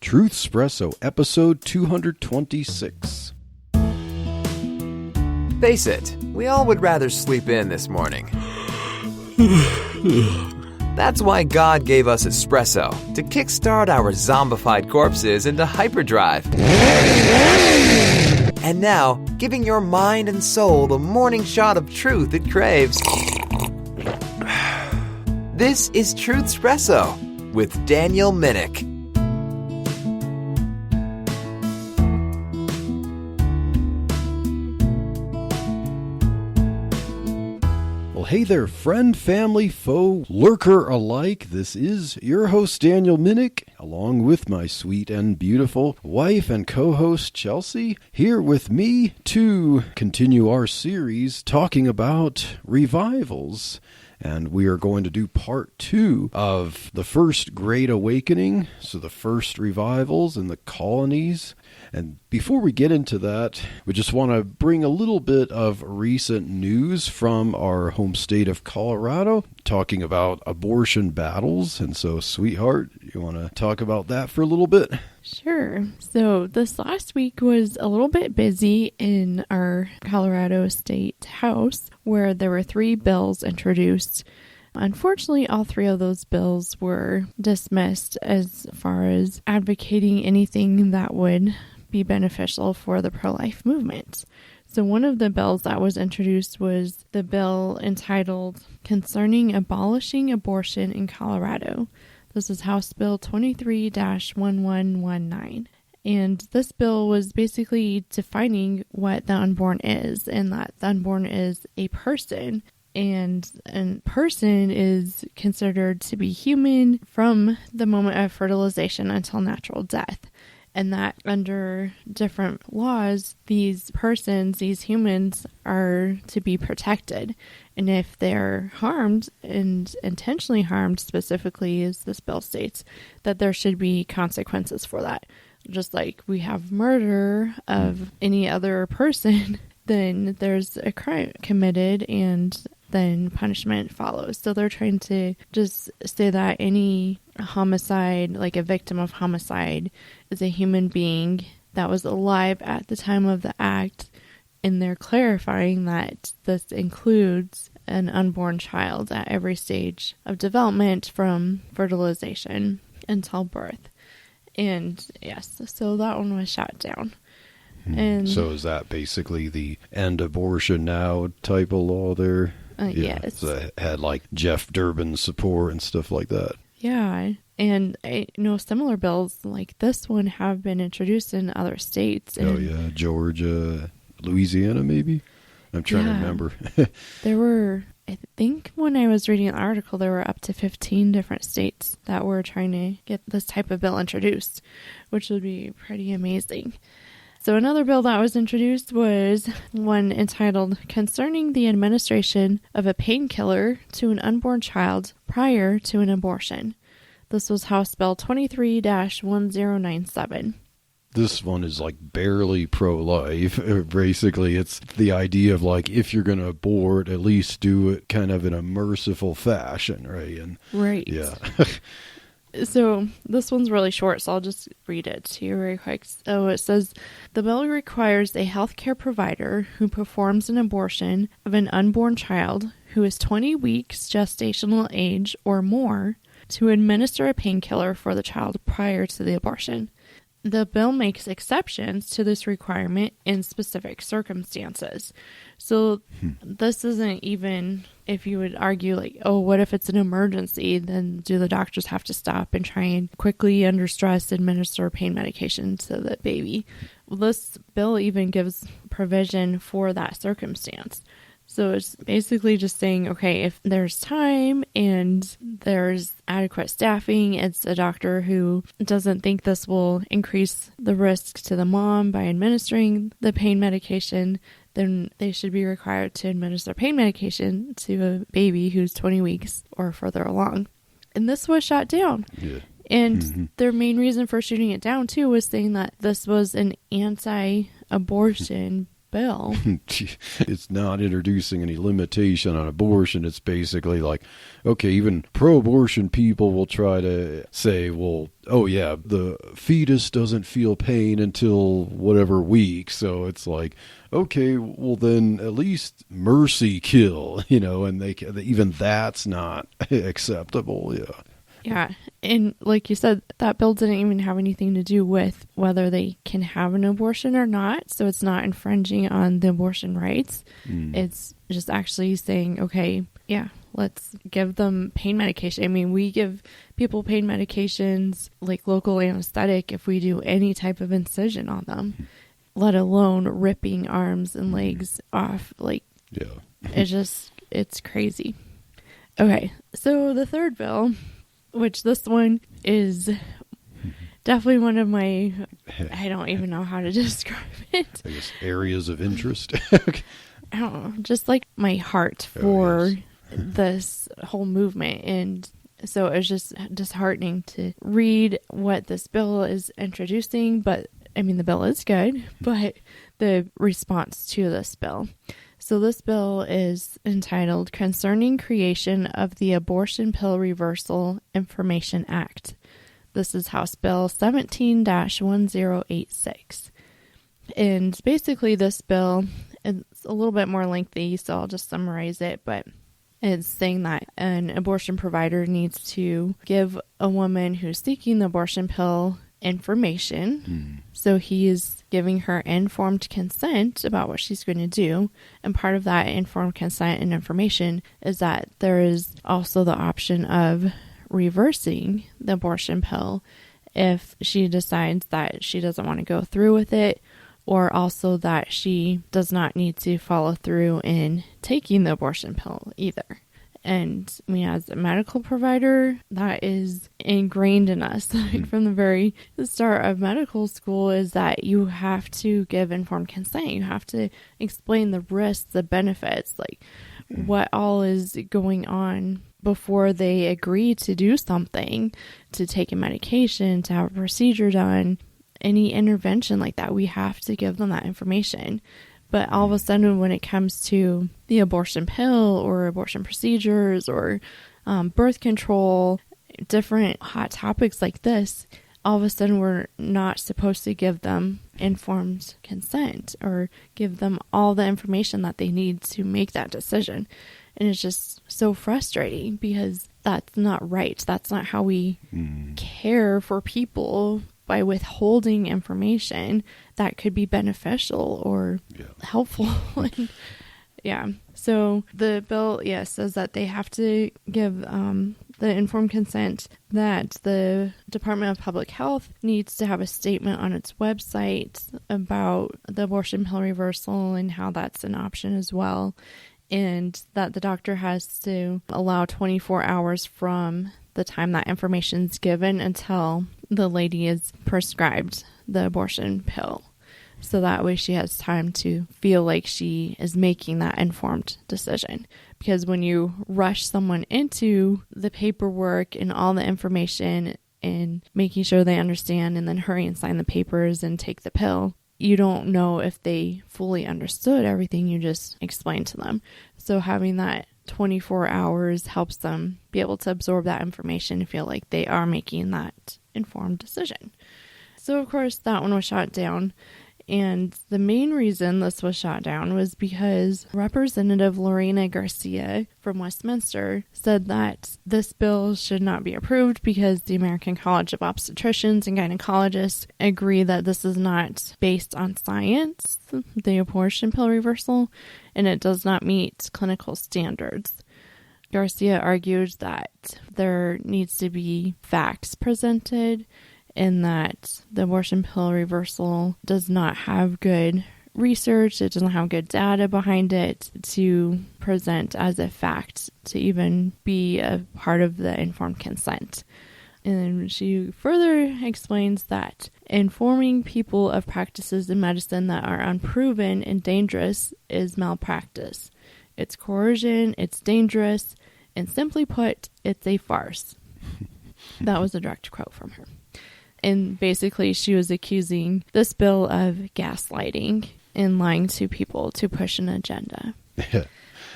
Truth Espresso, episode 226. Face it, we all would rather sleep in this morning. That's why God gave us espresso, to kickstart our zombified corpses into hyperdrive. And now, giving your mind and soul the morning shot of truth it craves. This is Truth Espresso with Daniel Minnick. Hey there, friend, family, foe, lurker alike. This is your host, Daniel Minnick, along with my sweet and beautiful wife and co-host, Chelsea, here with me to continue our series talking about revivals. And we are going to do part 2 of the first Great Awakening, so the first revivals in the colonies. And before we get into that, we just want to bring a little bit of recent news from our home state of Colorado, talking about abortion battles. And so, sweetheart, you want to talk about that for a little bit? Sure. So this last week was a little bit busy in our Colorado State House, where there were 3 bills introduced. Unfortunately, all 3 of those bills were dismissed as far as advocating anything that would be beneficial for the pro-life movement. So one of the bills that was introduced was the bill entitled Concerning Abolishing Abortion in Colorado. This is House Bill 23-1119. And this bill was basically defining what the unborn is, and that the unborn is a person. And a person is considered to be human from the moment of fertilization until natural death. And that under different laws, these persons, these humans, are to be protected. And if they're harmed, and intentionally harmed specifically, as this bill states, that there should be consequences for that. Just like we have murder of any other person, then there's a crime committed and then punishment follows. So they're trying to just say that any homicide, like a victim of homicide, is a human being that was alive at the time of the act, and they're clarifying that this includes an unborn child at every stage of development from fertilization until birth. And yes, so that one was shot down. And so is that basically the end abortion now type of law there? Yes. So it had like Jeff Durbin's support and stuff like that. Yeah. And I know similar bills like this one have been introduced in other states. And Georgia, Louisiana maybe? I'm trying to remember. There were, I think when I was reading an article, there were up to 15 different states that were trying to get this type of bill introduced, which would be pretty amazing. So another bill that was introduced was one entitled Concerning the Administration of a Painkiller to an Unborn Child Prior to an Abortion. This was House Bill 23-1097. This one is like barely pro-life. Basically, it's the idea of like, if you're going to abort, at least do it kind of in a merciful fashion, right? And right. Yeah. So this one's really short, so I'll just read it to you very quick. So it says, the bill requires a healthcare provider who performs an abortion of an unborn child who is 20 weeks gestational age or more to administer a painkiller for the child prior to the abortion. The bill makes exceptions to this requirement in specific circumstances. So this isn't even, if you would argue like, oh, what if it's an emergency? Then do the doctors have to stop and try and quickly, under stress, administer pain medication to the baby? Well, this bill even gives provision for that circumstance. So it's basically just saying, okay, if there's time and there's adequate staffing, it's a doctor who doesn't think this will increase the risk to the mom by administering the pain medication, then they should be required to administer pain medication to a baby who's 20 weeks or further along. And this was shot down. Yeah. And their main reason for shooting it down, too, was saying that this was an anti-abortion bill. It's not introducing any limitation on abortion. It's basically like, okay, even pro-abortion people will try to say, well, oh yeah, the fetus doesn't feel pain until whatever week. So it's like, okay, well then at least mercy kill, and even that's not acceptable. Yeah. Yeah. And like you said, that bill didn't even have anything to do with whether they can have an abortion or not. So it's not infringing on the abortion rights. It's just actually saying, okay, yeah, let's give them pain medication. I mean, we give people pain medications like local anesthetic if we do any type of incision on them, let alone ripping arms and legs off. Like, yeah, it's crazy. Okay. So the third bill, which this one is definitely one of my, I don't even know how to describe it. I guess areas of interest. I don't know, just like my heart for this whole movement. And so it's just disheartening to read what this bill is introducing. But I mean, the bill is good, but the response to this bill. So this bill is entitled Concerning Creation of the Abortion Pill Reversal Information Act. This is House Bill 17-1086. And basically this bill is a little bit more lengthy, so I'll just summarize it, but it's saying that an abortion provider needs to give a woman who's seeking the abortion pill information. So he is giving her informed consent about what she's going to do. And part of that informed consent and information is that there is also the option of reversing the abortion pill if she decides that she doesn't want to go through with it, or also that she does not need to follow through in taking the abortion pill either. And I mean, as a medical provider, that is ingrained in us from the very start of medical school, is that you have to give informed consent. You have to explain the risks, the benefits, like what all is going on before they agree to do something, to take a medication, to have a procedure done, any intervention like that. We have to give them that information. But all of a sudden, when it comes to the abortion pill or abortion procedures or birth control, different hot topics like this, all of a sudden we're not supposed to give them informed consent or give them all the information that they need to make that decision. And it's just so frustrating because that's not right. That's not how we care for people, by withholding information that could be beneficial or helpful. So the bill, says that they have to give the informed consent, that the Department of Public Health needs to have a statement on its website about the abortion pill reversal and how that's an option as well. And that the doctor has to allow 24 hours from the time that information's given until the lady is prescribed the abortion pill. So that way she has time to feel like she is making that informed decision. Because when you rush someone into the paperwork and all the information and making sure they understand and then hurry and sign the papers and take the pill, you don't know if they fully understood everything you just explained to them. So having that 24 hours helps them be able to absorb that information and feel like they are making that informed decision. So, of course, that one was shot down. And the main reason this was shot down was because Representative Lorena Garcia from Westminster said that this bill should not be approved because the American College of Obstetricians and Gynecologists agree that this is not based on science, the abortion pill reversal, and it does not meet clinical standards. Garcia argued that there needs to be facts presented in that the abortion pill reversal does not have good research, it doesn't have good data behind it to present as a fact to even be a part of the informed consent. And she further explains that informing people of practices in medicine that are unproven and dangerous is malpractice. It's coercion, it's dangerous, and simply put, it's a farce. That was a direct quote from her. And basically, she was accusing this bill of gaslighting and lying to people to push an agenda. Yeah.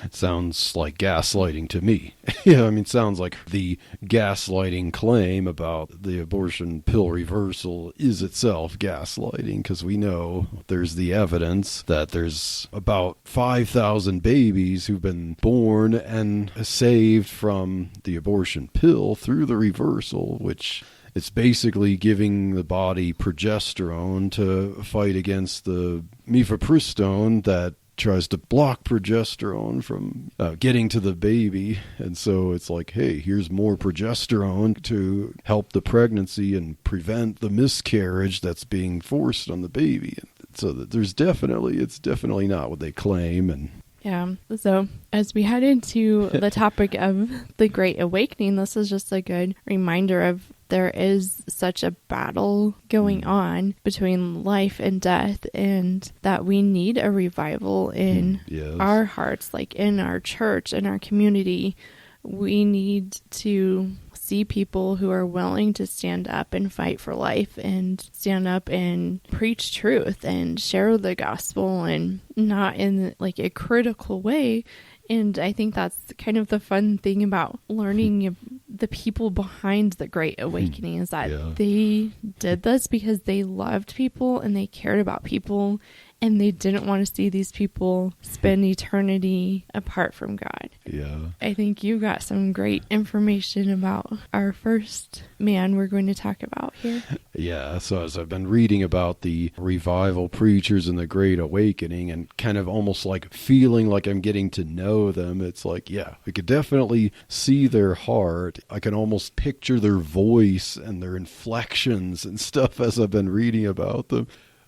It sounds like gaslighting to me. Yeah, I mean, sounds like the gaslighting claim about the abortion pill reversal is itself gaslighting, because we know there's the evidence that there's about 5,000 babies who've been born and saved from the abortion pill through the reversal, which it's basically giving the body progesterone to fight against the mifepristone that tries to block progesterone from getting to the baby. And so it's like, hey, here's more progesterone to help the pregnancy and prevent the miscarriage that's being forced on the baby. And so that it's definitely not what they claim. And yeah. So as we head into the topic of the Great Awakening, this is just a good reminder of there is such a battle going on between life and death, and that we need a revival in our hearts, like in our church, in our community. We need to see people who are willing to stand up and fight for life and stand up and preach truth and share the gospel, and not in like a critical way. And I think that's kind of the fun thing about learning the people behind the Great Awakening, is that they did this because they loved people and they cared about people, and they didn't want to see these people spend eternity apart from God. Yeah. I think you got some great information about our first man we're going to talk about here. Yeah, so as I've been reading about the revival preachers and the Great Awakening, and kind of almost like feeling like I'm getting to know them, it's like, yeah, I could definitely see their heart. I can almost picture their voice and their inflections and stuff as I've been reading about them.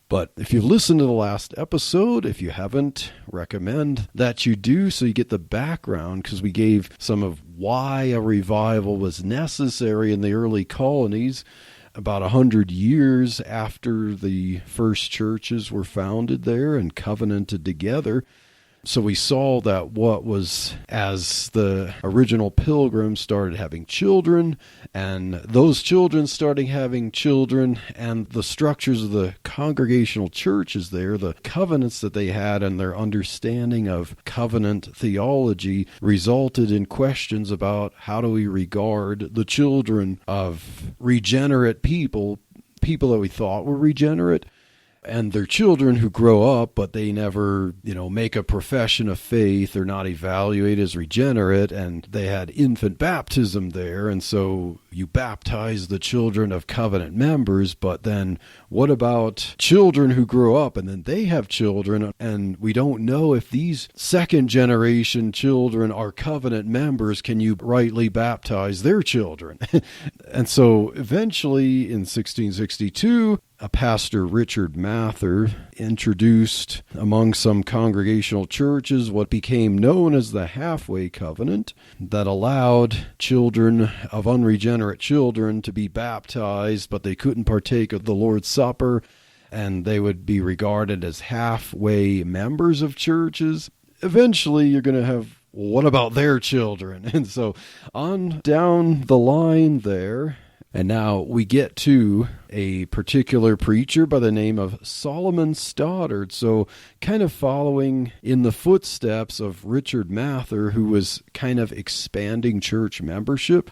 But if you've listened to the last episode, if you haven't, recommend that you do, so you get the background, because we gave some of why a revival was necessary in the early colonies about 100 years after the first churches were founded there and covenanted together. So we saw that what was, as the original pilgrims started having children, and those children starting having children, and the structures of the congregational churches there, the covenants that they had and their understanding of covenant theology resulted in questions about how do we regard the children of regenerate people that we thought were regenerate, and their children who grow up, but they never, make a profession of faith. They're not evaluated as regenerate, and they had infant baptism there. And so you baptize the children of covenant members, but then what about children who grow up and then they have children, and we don't know if these second generation children are covenant members. Can you rightly baptize their children? And so eventually in 1662, a pastor, Richard Mather, introduced among some congregational churches what became known as the Half-Way Covenant, that allowed children of unregenerate children to be baptized, but they couldn't partake of the Lord's Supper, and they would be regarded as halfway members of churches. Eventually, you're going to have, what about their children? And so on down the line there. And now we get to a particular preacher by the name of Solomon Stoddard. So kind of following in the footsteps of Richard Mather, who was kind of expanding church membership.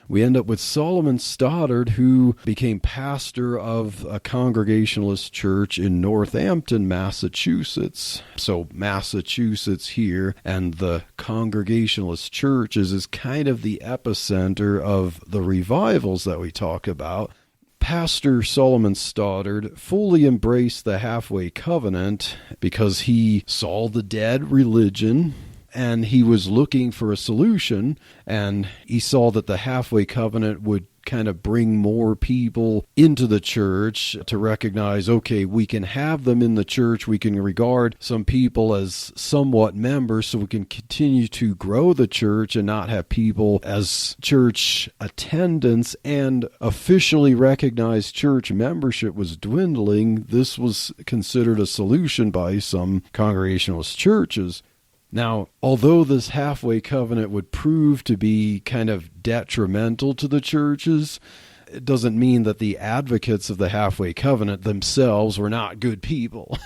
We end up with Solomon Stoddard, who became pastor of a Congregationalist church in Northampton, Massachusetts. So Massachusetts here, and the Congregationalist churches is kind of the epicenter of the revivals that we talk about. Pastor Solomon Stoddard fully embraced the Half-Way Covenant because he saw the dead religion, and he was looking for a solution, and he saw that the Half-Way Covenant would kind of bring more people into the church to recognize, okay, we can have them in the church, we can regard some people as somewhat members, so we can continue to grow the church and not have people as church attendance, and officially recognized church membership was dwindling. This was considered a solution by some Congregationalist churches. Now, although this Half-Way Covenant would prove to be kind of detrimental to the churches, it doesn't mean that the advocates of the Half-Way Covenant themselves were not good people.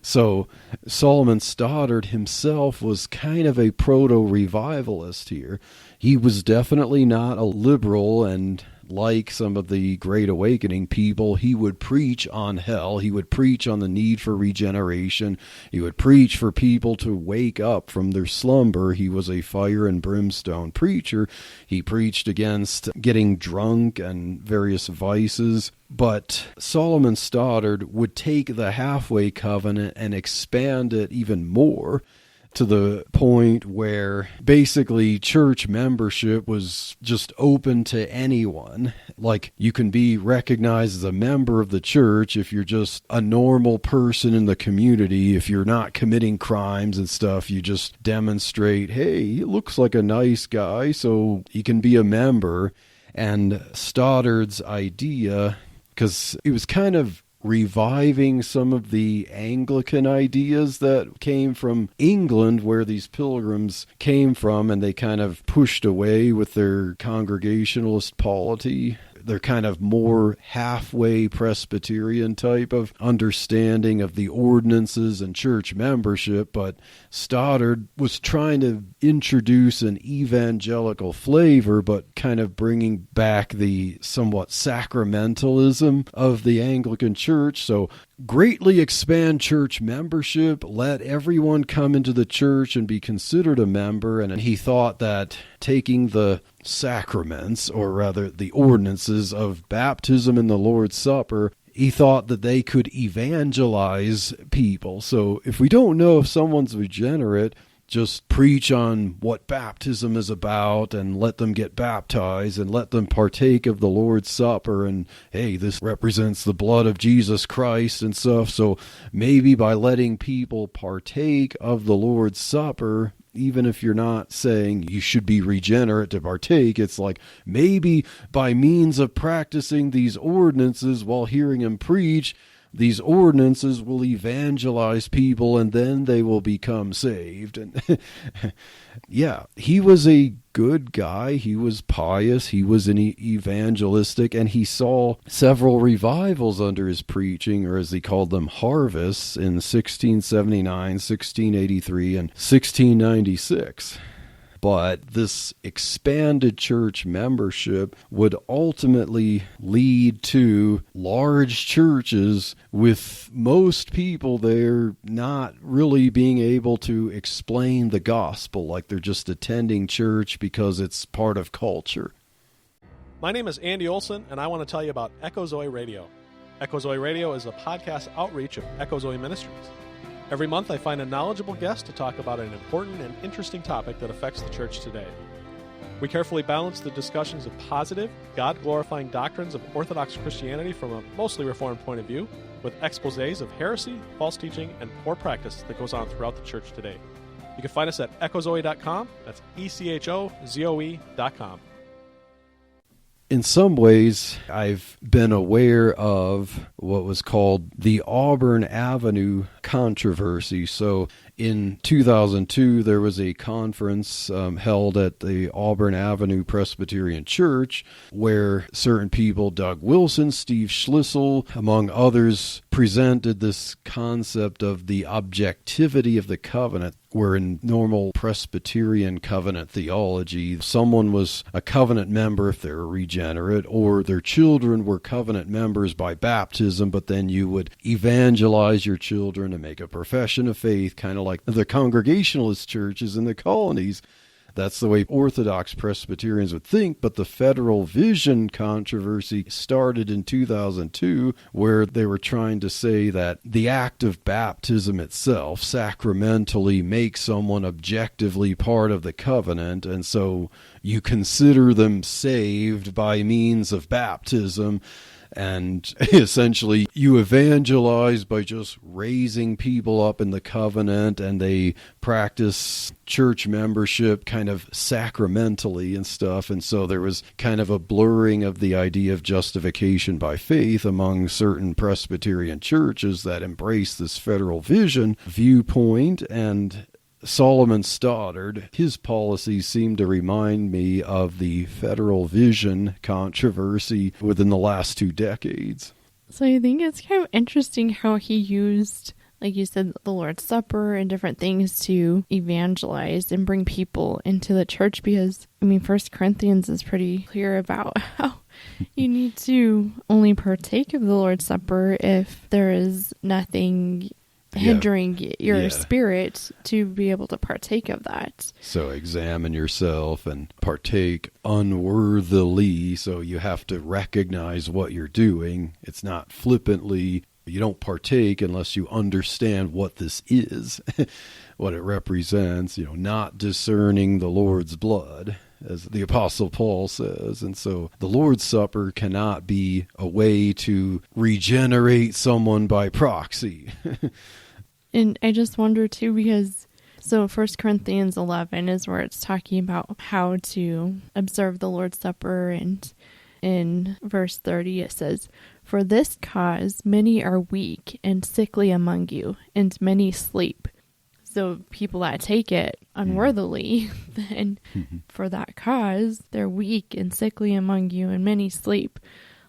So Solomon Stoddard himself was kind of a proto-revivalist here. He was definitely not a liberal, and like some of the Great Awakening people, he would preach on hell. He would preach on the need for regeneration. He would preach for people to wake up from their slumber. He was a fire and brimstone preacher. He preached against getting drunk and various vices. But Solomon Stoddard would take the Half-Way Covenant and expand it even more, to the point where basically church membership was just open to anyone. Like, you can be recognized as a member of the church if you're just a normal person in the community. If you're not committing crimes and stuff, you just demonstrate, hey, he looks like a nice guy, so he can be a member. And Stoddard's idea, because it was kind of reviving some of the Anglican ideas that came from England, where these pilgrims came from, and they kind of pushed away with their Congregationalist polity. They're kind of more halfway Presbyterian type of understanding of the ordinances and church membership, but Stoddard was trying to introduce an evangelical flavor, but kind of bringing back the somewhat sacramentalism of the Anglican Church. So greatly expand church membership, let everyone come into the church and be considered a member. And he thought that taking the sacraments, or rather the ordinances of baptism and the Lord's Supper, he thought that they could evangelize people. So if we don't know if someone's regenerate, just preach on what baptism is about and let them get baptized and let them partake of the Lord's Supper, and hey, this represents the blood of Jesus Christ and stuff. So maybe by letting people partake of the Lord's Supper, even if you're not saying you should be regenerate to partake, it's like maybe by means of practicing these ordinances while hearing him preach, these ordinances will evangelize people and then they will become saved. And yeah, he was a good guy. He was pious. He was an evangelistic, and he saw several revivals under his preaching, or as he called them, harvests, in 1679, 1683, and 1696. But this expanded church membership would ultimately lead to large churches with most people there not really being able to explain the gospel, like they're just attending church because it's part of culture. My name is Andy Olson, and I want to tell you about Echo Zoe Radio. Echo Zoe Radio is a podcast outreach of Echo Zoe Ministries. Every month I find a knowledgeable guest to talk about an important and interesting topic that affects the church today. We carefully balance the discussions of positive, God-glorifying doctrines of Orthodox Christianity from a mostly Reformed point of view, with exposés of heresy, false teaching, and poor practice that goes on throughout the church today. You can find us at echozoe.com. That's ECHOZOE.com. In some ways, I've been aware of what was called the Auburn Avenue controversy. So in 2002, there was a conference held at the Auburn Avenue Presbyterian Church where certain people, Doug Wilson, Steve Schlissel, among others, presented this concept of the objectivity of the covenant, where in normal Presbyterian covenant theology, someone was a covenant member if they were regenerate, or their children were covenant members by baptism, but then you would evangelize your children and make a profession of faith, kind of like the Congregationalist churches in the colonies. That's the way Orthodox Presbyterians would think, but the federal vision controversy started in 2002, where they were trying to say that the act of baptism itself sacramentally makes someone objectively part of the covenant, and so you consider them saved by means of baptism. And essentially, you evangelize by just raising people up in the covenant, and they practice church membership kind of sacramentally and stuff. And so there was kind of a blurring of the idea of justification by faith among certain Presbyterian churches that embrace this federal vision viewpoint. And Solomon Stoddard, his policies seem to remind me of the federal vision controversy within the last 2 decades. So I think it's kind of interesting how he used, like you said, the Lord's Supper and different things to evangelize and bring people into the church, because, I mean, 1 Corinthians is pretty clear about how you need to only partake of the Lord's Supper if there is nothing hindering your spirit to be able to partake of that. So examine yourself and partake unworthily. So you have to recognize what you're doing. It's not flippantly. You don't partake unless you understand what this is, what it represents, not discerning the Lord's blood, as the Apostle Paul says. And so the Lord's Supper cannot be a way to regenerate someone by proxy. And I just wonder too, because so 1 Corinthians 11 is where it's talking about how to observe the Lord's Supper, and in verse 30 it says, "For this cause many are weak and sickly among you, and many sleep." So people that take it unworthily, then for that cause, they're weak and sickly among you, and many sleep.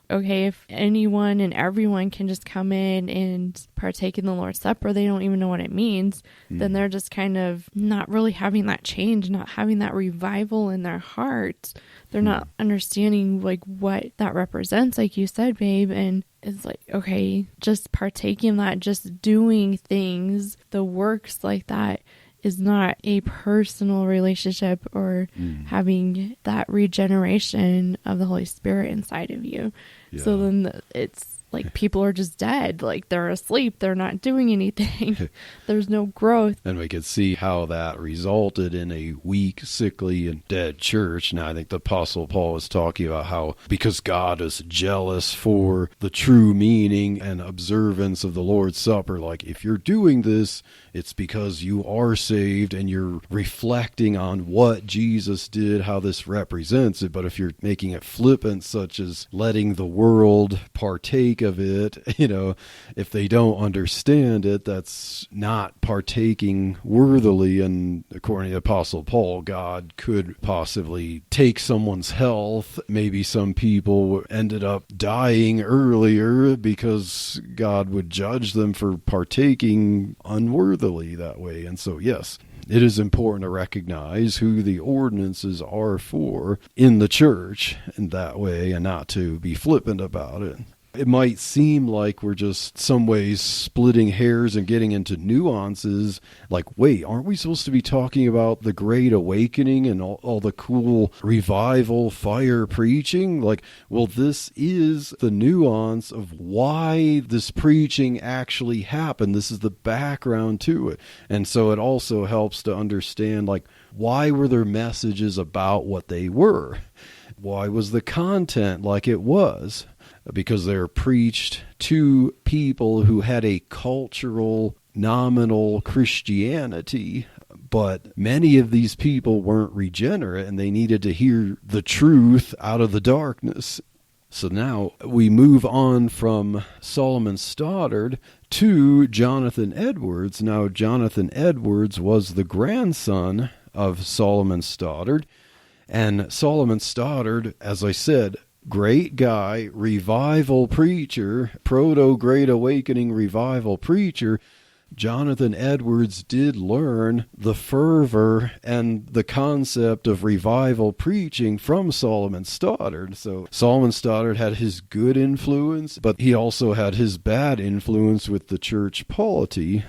Okay, if anyone and everyone can just come in and partake in the Lord's Supper, they don't even know what it means, then they're just kind of not really having that change, not having that revival in their heart. They're not understanding like what that represents, like you said, babe. And it's like, okay, just partaking in that, just doing things, the works like that, is not a personal relationship or having that regeneration of the Holy Spirit inside of you. Yeah. So then it's like people are just dead. Like they're asleep. They're not doing anything. There's no growth. And we could see how that resulted in a weak, sickly, and dead church. Now, I think the Apostle Paul was talking about how because God is jealous for the true meaning and observance of the Lord's Supper, like if you're doing this, it's because you are saved and you're reflecting on what Jesus did, how this represents it. But if you're making it flippant, such as letting the world partake of it, if they don't understand it, that's not partaking worthily. And according to the Apostle Paul, God could possibly take someone's health. Maybe some people ended up dying earlier because God would judge them for partaking unworthily that way. And so, yes, it is important to recognize who the ordinances are for in the church in that way and not to be flippant about it. It might seem like we're just some ways splitting hairs and getting into nuances. Like, wait, aren't we supposed to be talking about the Great Awakening and all the cool revival fire preaching? Like, well, this is the nuance of why this preaching actually happened. This is the background to it. And so it also helps to understand, like, why were there messages about what they were? Why was the content like it was? Because they're preached to people who had a cultural, nominal Christianity, but many of these people weren't regenerate and they needed to hear the truth out of the darkness. So now we move on from Solomon Stoddard to Jonathan Edwards. Now, Jonathan Edwards was the grandson of Solomon Stoddard, and Solomon Stoddard, as I said, great guy, revival preacher, proto-Great Awakening revival preacher. Jonathan Edwards did learn the fervor and the concept of revival preaching from Solomon Stoddard. So Solomon Stoddard had his good influence, but he also had his bad influence with the church polity.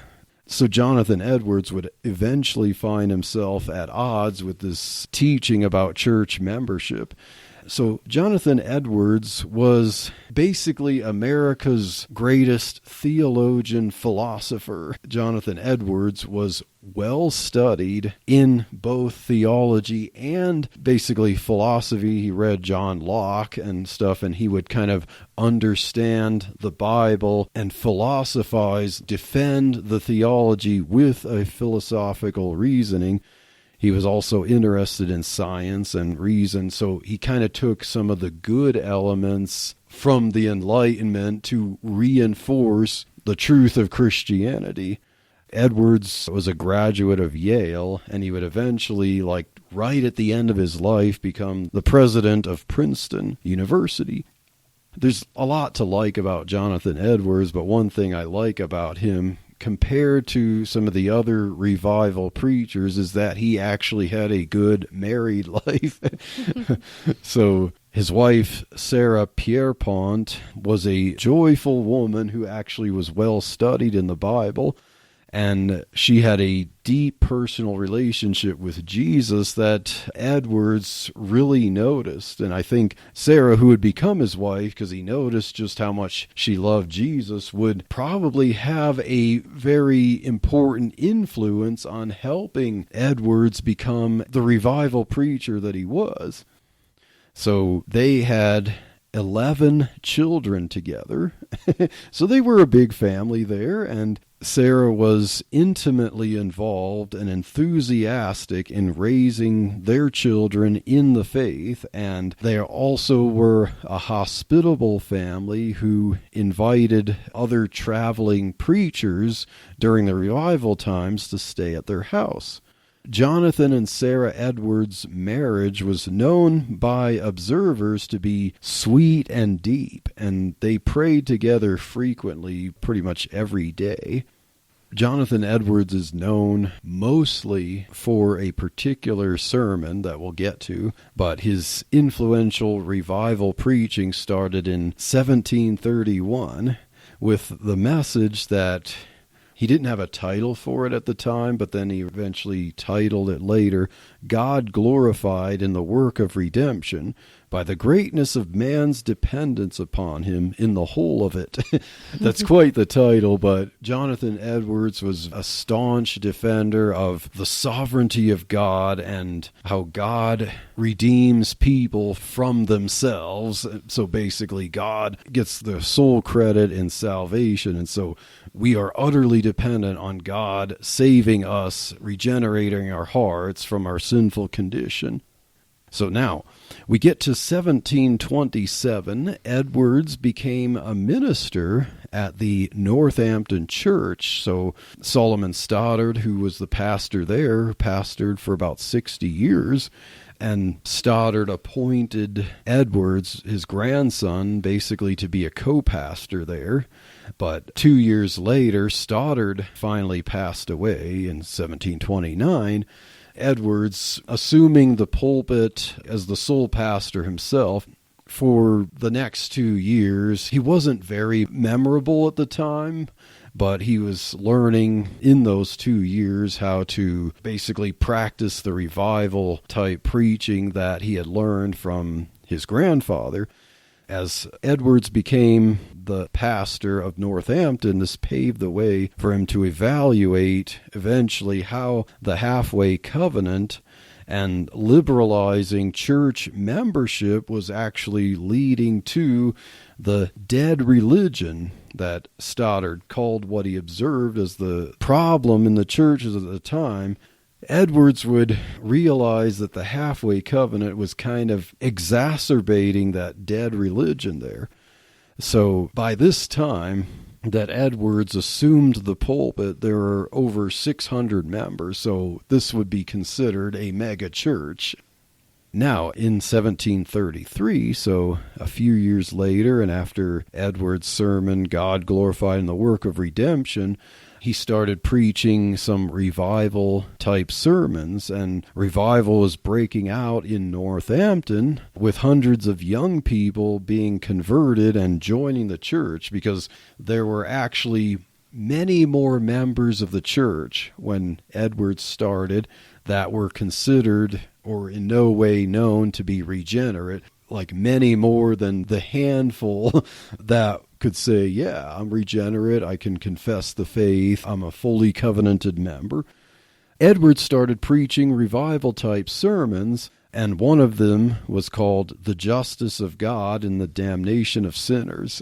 So Jonathan Edwards would eventually find himself at odds with this teaching about church membership. So Jonathan Edwards was basically America's greatest theologian philosopher. Jonathan Edwards was well studied in both theology and basically philosophy. He read John Locke and stuff, and he would kind of understand the Bible and philosophize, defend the theology with a philosophical reasoning. He was also interested in science and reason, so he kind of took some of the good elements from the Enlightenment to reinforce the truth of Christianity. Edwards was a graduate of Yale, and he would eventually, right at the end of his life, become the president of Princeton University. There's a lot to like about Jonathan Edwards, but one thing I like about him, compared to some of the other revival preachers, is that he actually had a good married life. So his wife, Sarah Pierpont, was a joyful woman who actually was well studied in the Bible, and she had a deep personal relationship with Jesus that Edwards really noticed. And I think Sarah, who would become his wife, because he noticed just how much she loved Jesus, would probably have a very important influence on helping Edwards become the revival preacher that he was. So they had 11 children together. So they were a big family there, and Sarah was intimately involved and enthusiastic in raising their children in the faith, and they also were a hospitable family who invited other traveling preachers during the revival times to stay at their house. Jonathan and Sarah Edwards' marriage was known by observers to be sweet and deep, and they prayed together frequently, pretty much every day. Jonathan Edwards is known mostly for a particular sermon that we'll get to, but his influential revival preaching started in 1731 with the message that he didn't have a title for it at the time, but then he eventually titled it later, God Glorified in the Work of Redemption by the Greatness of Man's Dependence upon Him in the Whole of It. That's quite the title, but Jonathan Edwards was a staunch defender of the sovereignty of God and how God redeems people from themselves. So basically, God gets the sole credit in salvation, and so we are utterly dependent on God saving us, regenerating our hearts from our sinful condition. So now, we get to 1727. Edwards became a minister at the Northampton Church. So Solomon Stoddard, who was the pastor there, pastored for about 60 years. And Stoddard appointed Edwards, his grandson, basically to be a co-pastor there. But 2 years later, Stoddard finally passed away in 1729. Edwards, assuming the pulpit as the sole pastor himself, for the next 2 years, he wasn't very memorable at the time, but he was learning in those 2 years how to basically practice the revival type preaching that he had learned from his grandfather. As Edwards became the pastor of Northampton, this paved the way for him to evaluate eventually how the Half-Way Covenant and liberalizing church membership was actually leading to the dead religion that Stoddard called what he observed as the problem in the churches at the time. Edwards would realize that the Half-Way Covenant was kind of exacerbating that dead religion there. So by this time that Edwards assumed the pulpit, there were over 600 members, so this would be considered a mega church. Now, in 1733, so a few years later, and after Edwards' sermon, God Glorified in the Work of Redemption, he started preaching some revival-type sermons, and revival was breaking out in Northampton with hundreds of young people being converted and joining the church because there were actually many more members of the church when Edwards started that were considered or in no way known to be regenerate, like many more than the handful that could say, yeah, I'm regenerate, I can confess the faith, I'm a fully covenanted member. Edwards started preaching revival-type sermons, and one of them was called The Justice of God and the Damnation of Sinners.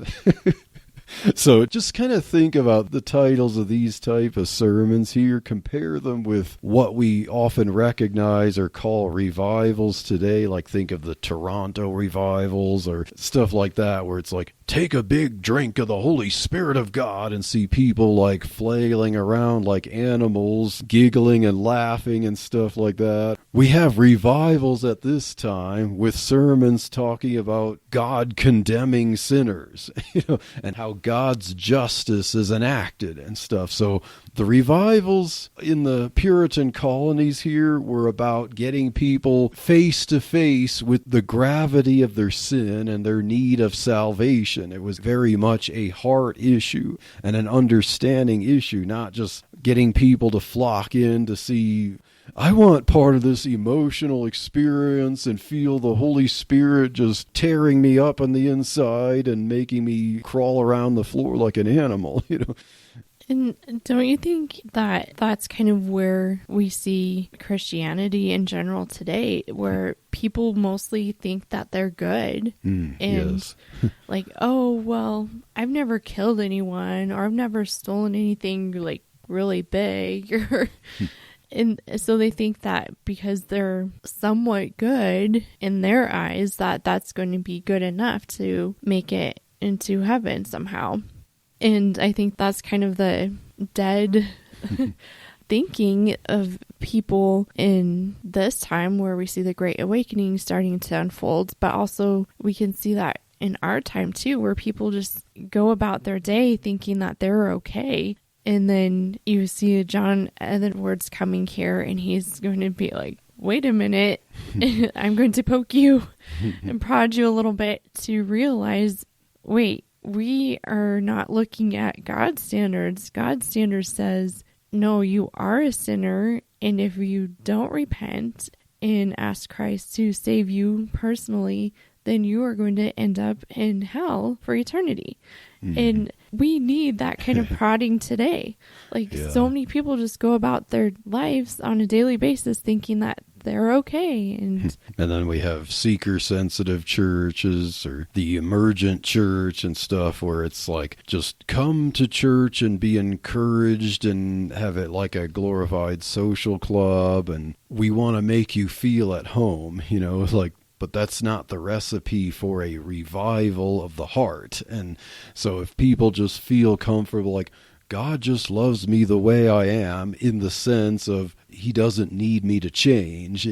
So just kind of think about the titles of these type of sermons here, compare them with what we often recognize or call revivals today, like think of the Toronto revivals or stuff like that, where it's like take a big drink of the Holy Spirit of God and see people like flailing around like animals, giggling and laughing and stuff like that. We have revivals at this time with sermons talking about God condemning sinners, and how God's justice is enacted and stuff. So the revivals in the Puritan colonies here were about getting people face to face with the gravity of their sin and their need of salvation. It was very much a heart issue and an understanding issue, not just getting people to flock in to see, I want part of this emotional experience and feel the Holy Spirit just tearing me up on the inside and making me crawl around the floor like an animal, And don't you think that that's kind of where we see Christianity in general today, where people mostly think that they're good and yes. like, oh, well, I've never killed anyone, or I've never stolen anything like really big, or and so they think that because they're somewhat good in their eyes, that that's going to be good enough to make it into heaven somehow. And I think that's kind of the dead thinking of people in this time where we see the Great Awakening starting to unfold. But also we can see that in our time too, where people just go about their day thinking that they're okay. And then you see John Edwards coming here and he's going to be like, wait a minute, I'm going to poke you and prod you a little bit to realize, wait, we are not looking at God's standards. God's standards says, no, you are a sinner. And if you don't repent and ask Christ to save you personally, then you are going to end up in hell for eternity. And we need that kind of prodding today. Like so many people just go about their lives on a daily basis thinking that they're okay. And then we have seeker-sensitive churches or the emergent church and stuff where it's like, just come to church and be encouraged and have it like a glorified social club. And we want to make you feel at home, like, but that's not the recipe for a revival of the heart. And so if people just feel comfortable, like, God just loves me the way I am, in the sense of he doesn't need me to change,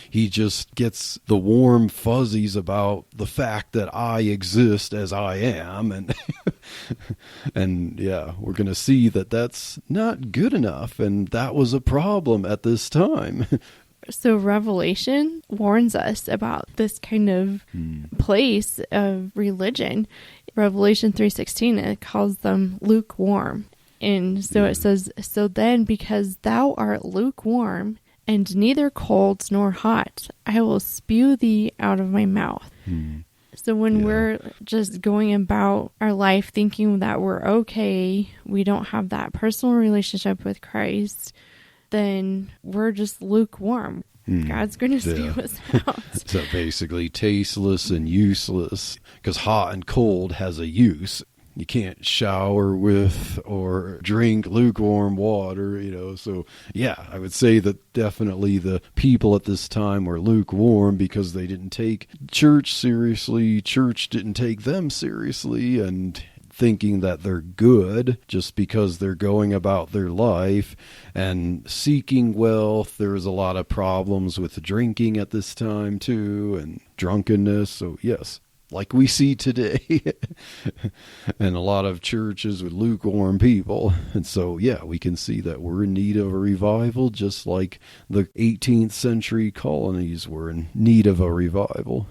he just gets the warm fuzzies about the fact that I exist as I am. And and we're going to see that that's not good enough. And that was a problem at this time. So Revelation warns us about this kind of place of religion. Revelation 3:16, it calls them lukewarm. And so it says, so then because thou art lukewarm and neither cold nor hot, I will spew thee out of my mouth. So when we're just going about our life thinking that we're okay, we don't have that personal relationship with Christ, then we're just lukewarm. God's going to spew us out. So basically tasteless and useless, because hot and cold has a use. You can't shower with or drink lukewarm water, So, I would say that definitely the people at this time were lukewarm because they didn't take church seriously. Church didn't take them seriously, and thinking that they're good just because they're going about their life and seeking wealth. There's a lot of problems with drinking at this time too, and drunkenness. So yes, like we see today, and a lot of churches with lukewarm people. And so, we can see that we're in need of a revival, just like the 18th century colonies were in need of a revival.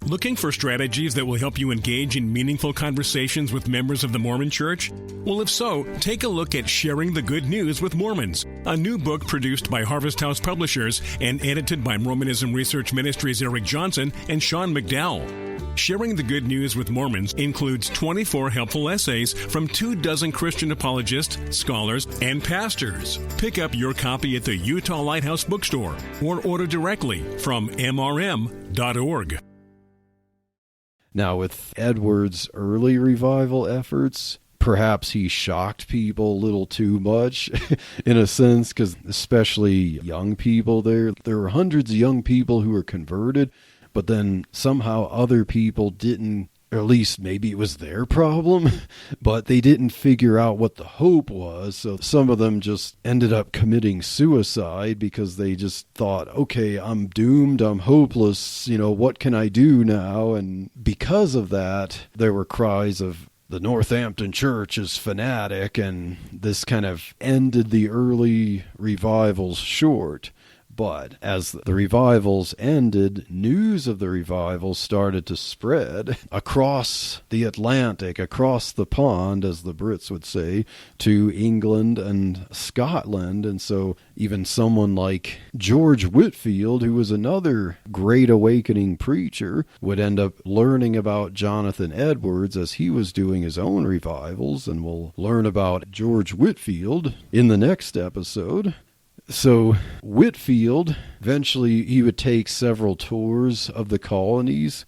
Looking for strategies that will help you engage in meaningful conversations with members of the Mormon Church? Well, if so, take a look at Sharing the Good News with Mormons, a new book produced by Harvest House Publishers and edited by Mormonism Research Ministries' Eric Johnson and Sean McDowell. Sharing the Good News with Mormons includes 24 helpful essays from 24 Christian apologists, scholars, and pastors. Pick up your copy at the Utah Lighthouse Bookstore or order directly from mrm.org. Now, with Edwards' early revival efforts, perhaps he shocked people a little too much in a sense, because especially young people there were hundreds of young people who were converted, but then somehow other people didn't or at least maybe it was their problem, but they didn't figure out what the hope was. So some of them just ended up committing suicide because they just thought, okay, I'm doomed, I'm hopeless, what can I do now? And because of that, there were cries of, the Northampton Church is fanatic, and this kind of ended the early revivals short. But as the revivals ended, news of the revivals started to spread across the Atlantic, across the pond, as the Brits would say, to England and Scotland. And so even someone like George Whitefield, who was another Great Awakening preacher, would end up learning about Jonathan Edwards as he was doing his own revivals. And we'll learn about George Whitefield in the next episode. So Whitefield, eventually he would take several tours of the colonies,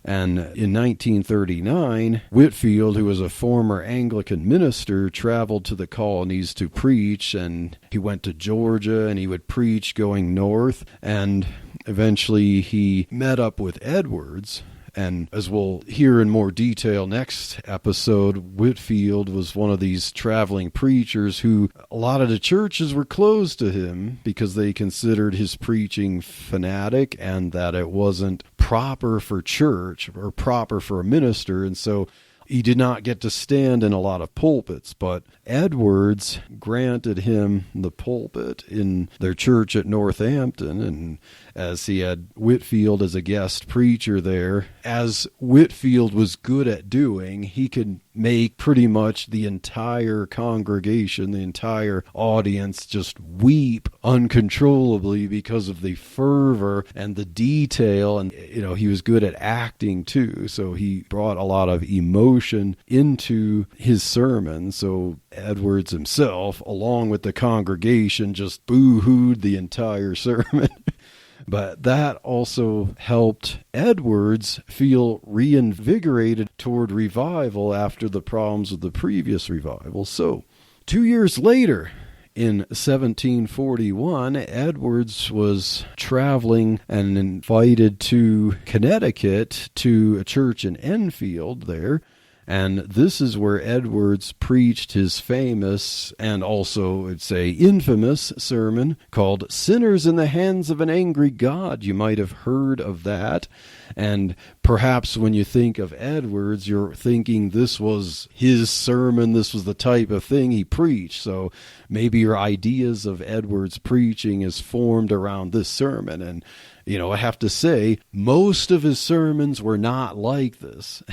and in 1939, Whitefield, who was a former Anglican minister, traveled to the colonies to preach, and he went to Georgia, and he would preach going north, and eventually he met up with Edwards. And as we'll hear in more detail next episode, Whitefield was one of these traveling preachers who a lot of the churches were closed to him because they considered his preaching fanatic and that it wasn't proper for church or proper for a minister. And so he did not get to stand in a lot of pulpits, but Edwards granted him the pulpit in their church at Northampton, and as he had Whitefield as a guest preacher there, as Whitefield was good at doing, he could make pretty much the entire congregation, the entire audience just weep uncontrollably because of the fervor and the detail, and he was good at acting too, so he brought a lot of emotion into his sermon. So Edwards himself, along with the congregation, just boo-hooed the entire sermon. But that also helped Edwards feel reinvigorated toward revival after the problems of the previous revival. So 2 years later, in 1741, Edwards was traveling and invited to Connecticut to a church in Enfield there. And this is where Edwards preached his famous and also, I'd say, infamous sermon called Sinners in the Hands of an Angry God. You might have heard of that. And perhaps when you think of Edwards, you're thinking this was his sermon, this was the type of thing he preached. So maybe your ideas of Edwards' preaching is formed around this sermon. And I have to say, most of his sermons were not like this.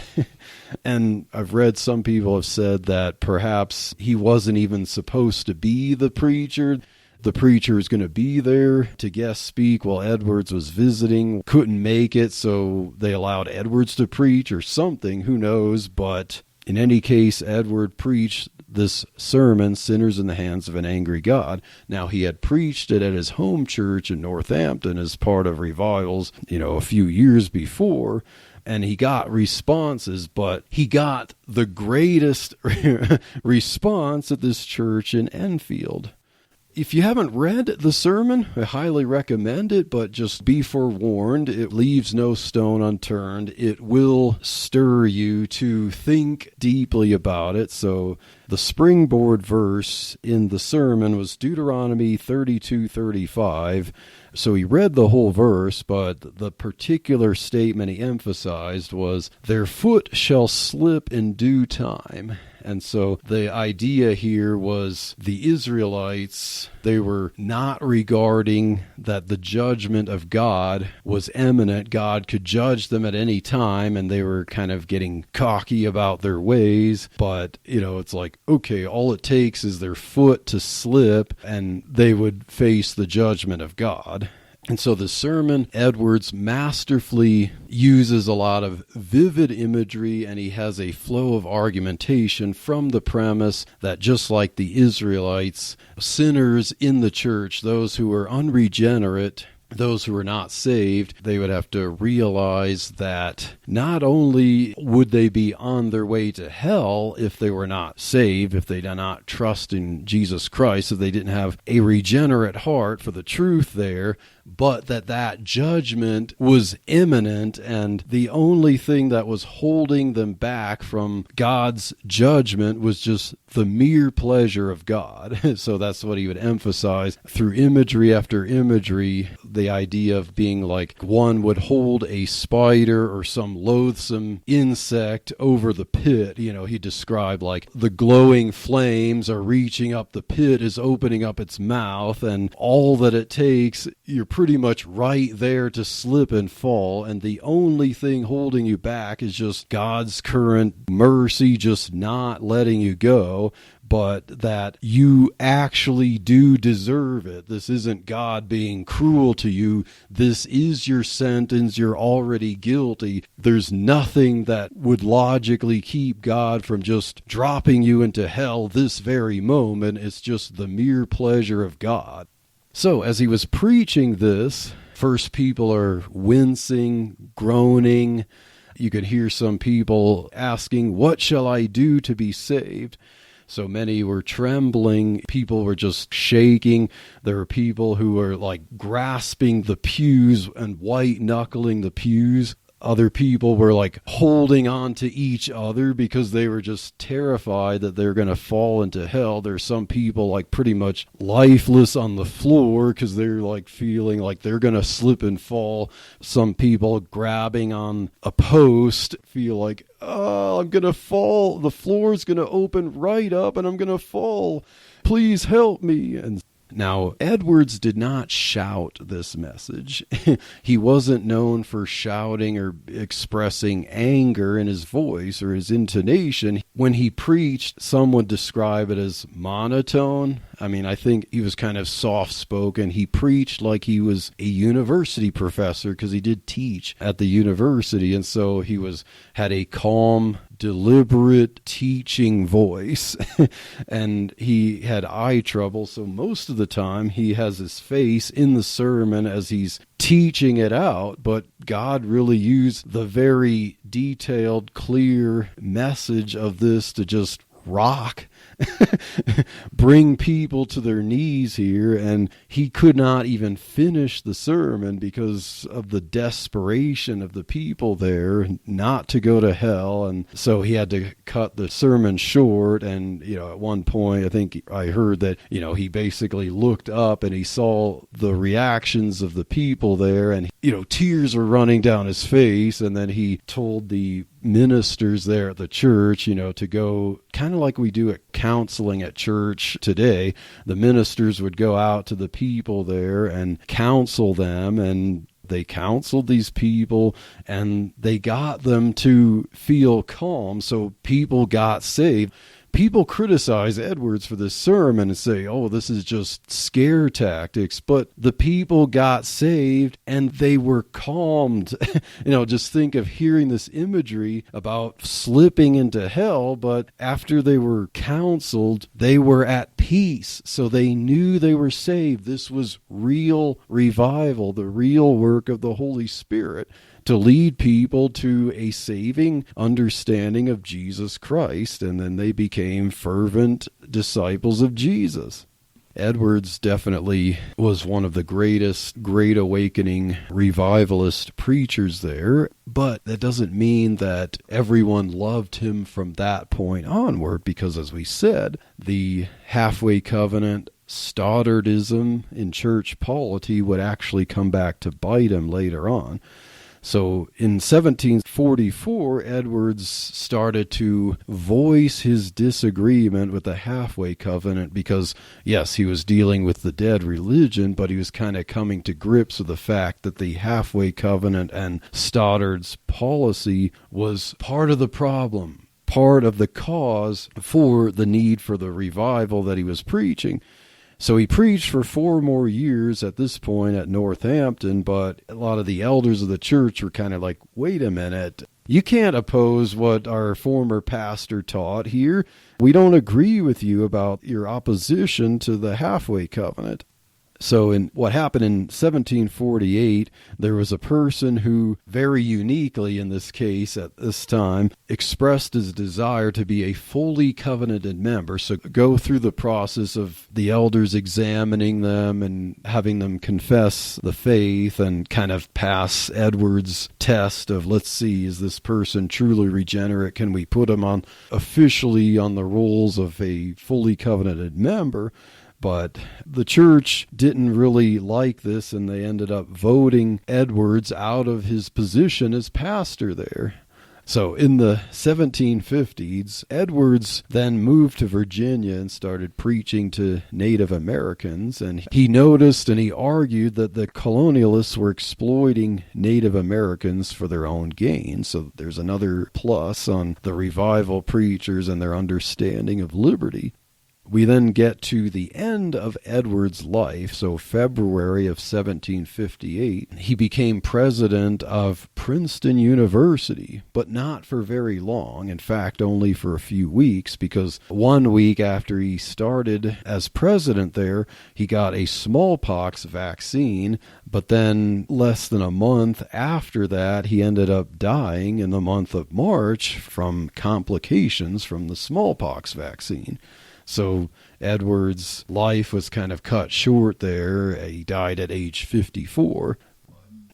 And I've read some people have said that perhaps he wasn't even supposed to be the preacher. The preacher is going to be there to guest speak while Edwards was visiting, couldn't make it, so they allowed Edwards to preach or something, who knows. But in any case, Edward preached this sermon, Sinners in the Hands of an Angry God. Now, he had preached it at his home church in Northampton as part of revivals, a few years before, and he got responses, but he got the greatest response at this church in Enfield. If you haven't read the sermon, I highly recommend it, but just be forewarned, it leaves no stone unturned. It will stir you to think deeply about it. So the springboard verse in the sermon was Deuteronomy 32:35. So he read the whole verse, but the particular statement he emphasized was, their foot shall slip in due time. And so the idea here was the Israelites, they were not regarding that the judgment of God was imminent. God could judge them at any time, and they were kind of getting cocky about their ways. But, it's like, okay, all it takes is their foot to slip, and they would face the judgment of God. And so the sermon, Edwards masterfully uses a lot of vivid imagery, and he has a flow of argumentation from the premise that just like the Israelites, sinners in the church, those who are unregenerate, those who were not saved, they would have to realize that not only would they be on their way to hell if they were not saved, if they did not trust in Jesus Christ, if they didn't have a regenerate heart for the truth there, but that judgment was imminent, and the only thing that was holding them back from God's judgment was just the mere pleasure of God. So that's what he would emphasize through imagery after imagery, the idea of being like one would hold a spider or some loathsome insect over the pit. He described like the glowing flames are reaching up, the pit is opening up its mouth, and all that it takes, you're pretty much right there to slip and fall, and the only thing holding you back is just God's current mercy, just not letting you go, but that you actually do deserve it. This isn't God being cruel to you. This is your sentence. You're already guilty. There's nothing that would logically keep God from just dropping you into hell this very moment. It's just the mere pleasure of God. So as he was preaching this, first people are wincing, groaning. You could hear some people asking, "What shall I do to be saved?" So many were trembling. People were just shaking. There were people who were like grasping the pews and white-knuckling the pews. Other people were like holding on to each other because they were just terrified that they're going to fall into hell. There's some people like pretty much lifeless on the floor because they're like feeling like they're going to slip and fall. Some people grabbing on a post feel like, oh, I'm going to fall. The floor's going to open right up and I'm going to fall. Please help me. And now, Edwards did not shout this message. He wasn't known for shouting or expressing anger in his voice or his intonation. When he preached, some would describe it as monotone. I think he was kind of soft-spoken. He preached like he was a university professor because he did teach at the university, and so he had a calm, deliberate teaching voice, and he had eye trouble, so most of the time he has his face in the sermon as he's teaching it out, but God really used the very detailed, clear message of this to just rock, bring people to their knees here, and he could not even finish the sermon because of the desperation of the people there not to go to hell, and so he had to cut the sermon short. And at one point I think I heard that he basically looked up and he saw the reactions of the people there, and tears were running down his face, and then he told the ministers there at the church, to go kind of like we do at counseling at church today. The ministers would go out to the people there and counsel them, and they counseled these people and they got them to feel calm, so people got saved. People criticize Edwards for this sermon and say, oh, this is just scare tactics, but the people got saved and they were calmed. Just think of hearing this imagery about slipping into hell, but after they were counseled, they were at peace, so they knew they were saved. This was real revival, the real work of the Holy Spirit to lead people to a saving understanding of Jesus Christ, and then they became fervent disciples of Jesus. Edwards definitely was one of the Great Awakening revivalist preachers there, but that doesn't mean that everyone loved him from that point onward, because as we said, the Half-Way Covenant, Stoddardism in church polity would actually come back to bite him later on. So in 1744, Edwards started to voice his disagreement with the Half-Way Covenant because, yes, he was dealing with the dead religion, but he was kind of coming to grips with the fact that the Half-Way Covenant and Stoddard's policy was part of the problem, part of the cause for the need for the revival that he was preaching. So he preached for 4 more years at this point at Northampton, but a lot of the elders of the church were kind of like, wait a minute, you can't oppose what our former pastor taught here. We don't agree with you about your opposition to the Half-Way Covenant. So in what happened in 1748, there was a person who very uniquely in this case at this time expressed his desire to be a fully covenanted member. So go through the process of the elders examining them and having them confess the faith and kind of pass Edward's test of, let's see, is this person truly regenerate? Can we put him on officially on the rolls of a fully covenanted member? But the church didn't really like this, and they ended up voting Edwards out of his position as pastor there. So in the 1750s, Edwards then moved to Virginia and started preaching to Native Americans. And he noticed and he argued that the colonialists were exploiting Native Americans for their own gain. So there's another plus on the revival preachers and their understanding of liberty. We then get to the end of Edward's life, so February of 1758. He became president of Princeton University, but not for very long. In fact, only for a few weeks, because 1 week after he started as president there, he got a smallpox vaccine, but then less than a month after that, he ended up dying in the month of March from complications from the smallpox vaccine. So Edward's life was kind of cut short there. He died at age 54.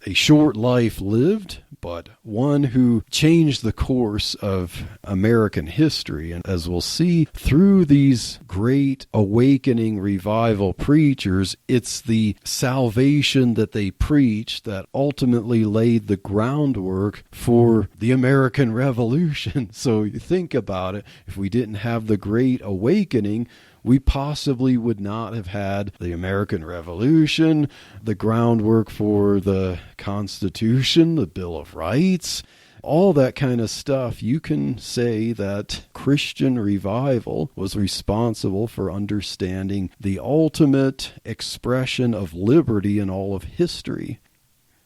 A short life lived, but one who changed the course of American history. And as we'll see through these great awakening revival preachers, it's the salvation that they preached that ultimately laid the groundwork for the American Revolution. So you think about it, if we didn't have the Great Awakening, we possibly would not have had the American Revolution, the groundwork for the Constitution, the Bill of Rights, all that kind of stuff. You can say that Christian revival was responsible for understanding the ultimate expression of liberty in all of history.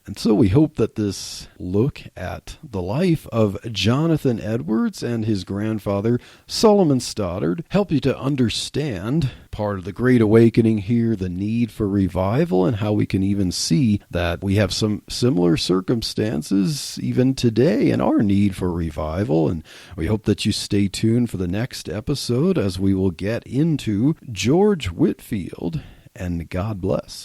And so we hope that this look at the life of Jonathan Edwards and his grandfather, Solomon Stoddard, help you to understand part of the Great Awakening here, the need for revival, and how we can even see that we have some similar circumstances even today in our need for revival. And we hope that you stay tuned for the next episode as we will get into George Whitefield. And God bless.